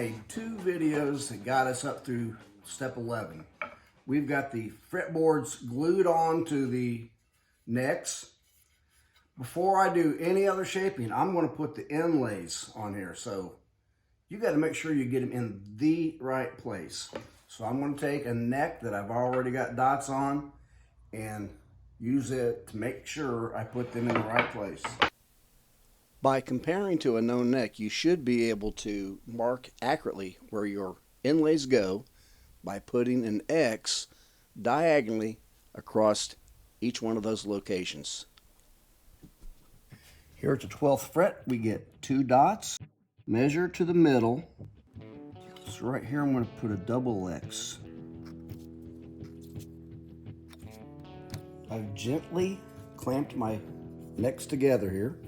made 2 videos that got us up through step 11. We've got the fretboards glued on to the necks. Before I do any other shaping, I'm going to put the inlays on here. So you got to make sure you get them in the right place. So I'm going to take a neck that I've already got dots on and use it to make sure I put them in the right place. By comparing to a known neck, you should be able to mark accurately where your inlays go by putting an X diagonally across each one of those locations. Here at the 12th fret, we get 2 dots. Measure to the middle. So right here, I'm going to put a double X. I've gently clamped my necks together here,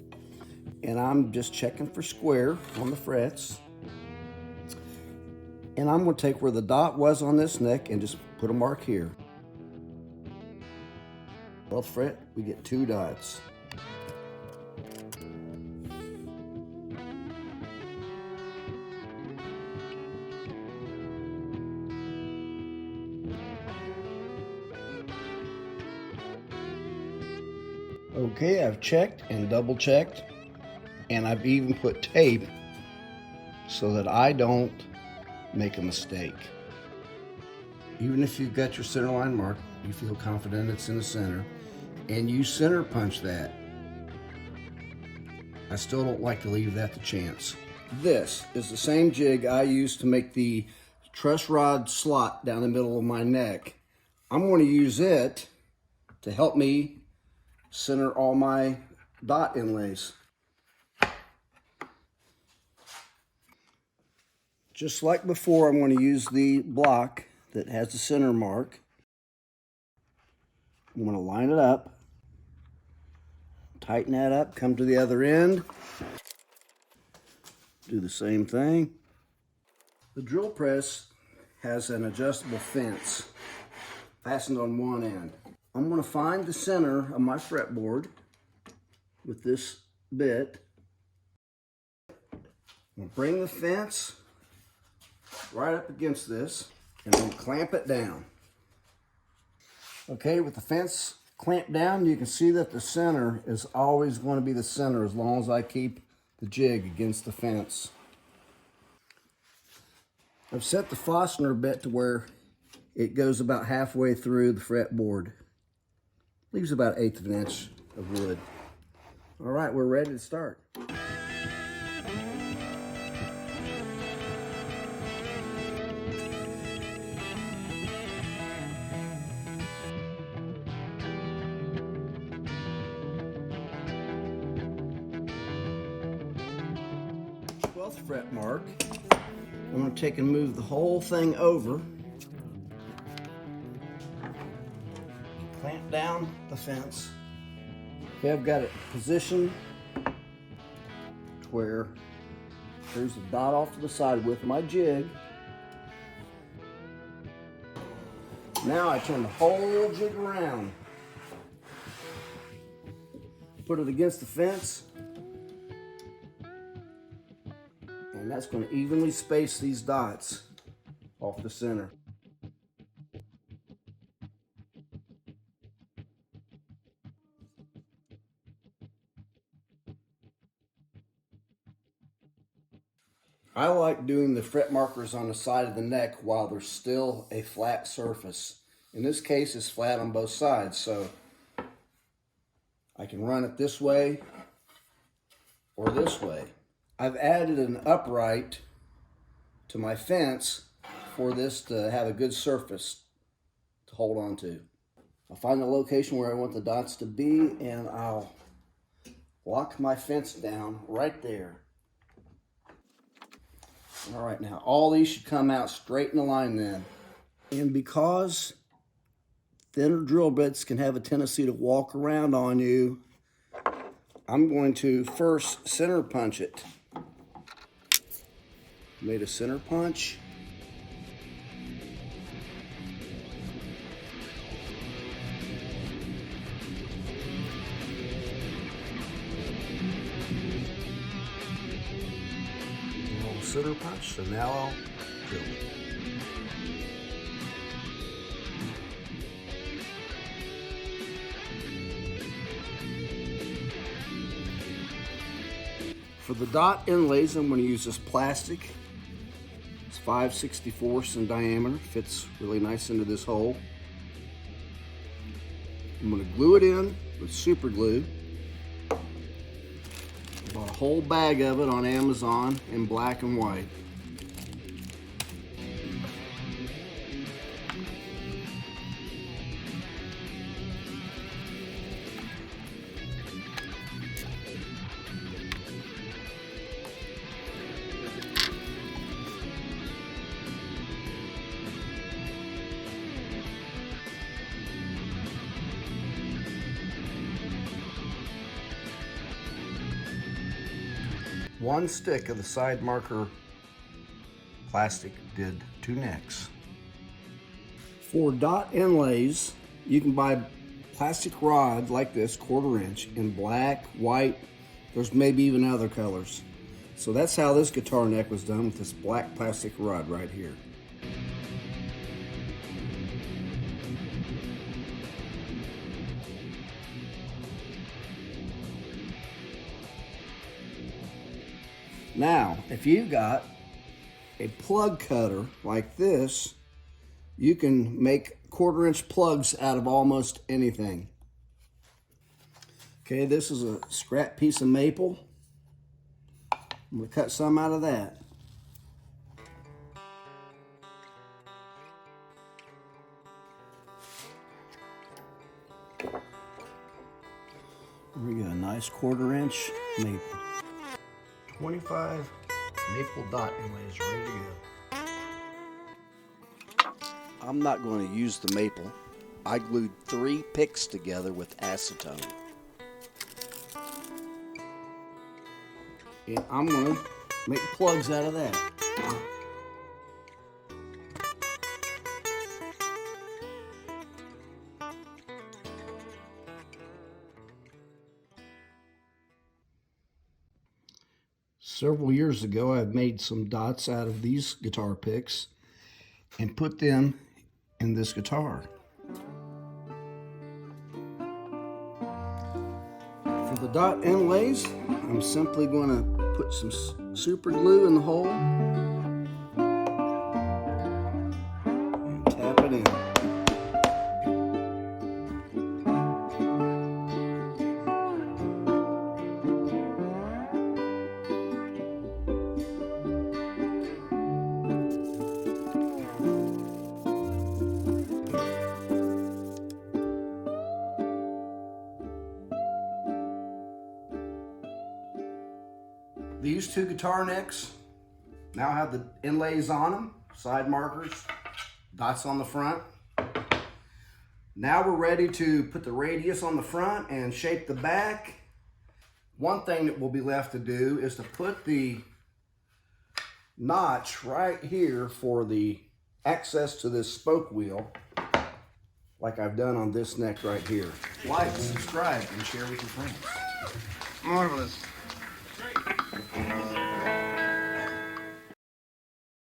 and I'm just checking for square on the frets. And I'm going to take where the dot was on this neck and just put a mark here. 12th fret, we get 2 dots. Okay, I've checked and double checked, and I've even put tape so that I don't make a mistake. Even if you've got your center line marked, you feel confident it's in the center, and you center punch that, I still don't like to leave that to chance. This is the same jig I used to make the truss rod slot down the middle of my neck. I'm going to use it to help me center all my dot inlays. Just like before, I'm going to use the block that has the center mark. I'm going to line it up, tighten that up, come to the other end, do the same thing. The drill press has an adjustable fence fastened on one end. I'm going to find the center of my fretboard with this bit. I'm going to bring the fence right up against this and then clamp it down. Okay, with the fence clamped down, you can see that the center is always going to be the center as long as I keep the jig against the fence. I've set the fastener bit to where it goes about halfway through the fretboard. Leaves about 1/8 of an inch of wood. All right, we're ready to start. Fret mark. I'm going to take and move the whole thing over. Clamp down the fence. Okay, I've got it positioned where there's a dot off to the side with my jig. Now I turn the whole jig around. Put it against the fence. And that's going to evenly space these dots off the center. I like doing the fret markers on the side of the neck while there's still a flat surface. In this case, it's flat on both sides, so I can run it this way or this way. I've added an upright to my fence for this to have a good surface to hold on to. I'll find the location where I want the dots to be, and I'll lock my fence down right there. All right, now all these should come out straight in a line then. And because thinner drill bits can have a tendency to walk around on you, I'm going to first center punch it. Made a center punch. center punch, so now I'll drill it. For the dot inlays, I'm going to use this plastic. It's 5/64 in diameter, fits really nice into this hole. I'm going to glue it in with super glue. Bought a whole bag of it on Amazon in black and white. One stick of the side marker plastic did 2 necks. For dot inlays, you can buy plastic rod like this, 1/4 inch, in black, white, there's maybe even other colors. So that's how this guitar neck was done, with this black plastic rod right here. Now, if you've got a plug cutter like this, you can make 1/4 inch plugs out of almost anything. Okay, this is a scrap piece of maple. I'm going to cut some out of that. We got a nice 1/4 inch maple. 25 maple dot inlays ready to go. I'm not going to use the maple. I glued 3 picks together with acetone. And I'm going to make plugs out of that. Several years ago, I've made some dots out of these guitar picks and put them in this guitar. For the dot inlays, I'm simply going to put some super glue in the hole and tap it in. These 2 guitar necks now have the inlays on them, side markers, dots on the front. Now we're ready to put the radius on the front and shape the back. One thing that will be left to do is to put the notch right here for the access to this spoke wheel, like I've done on this neck right here. Like, subscribe, and share with your friends. Marvelous.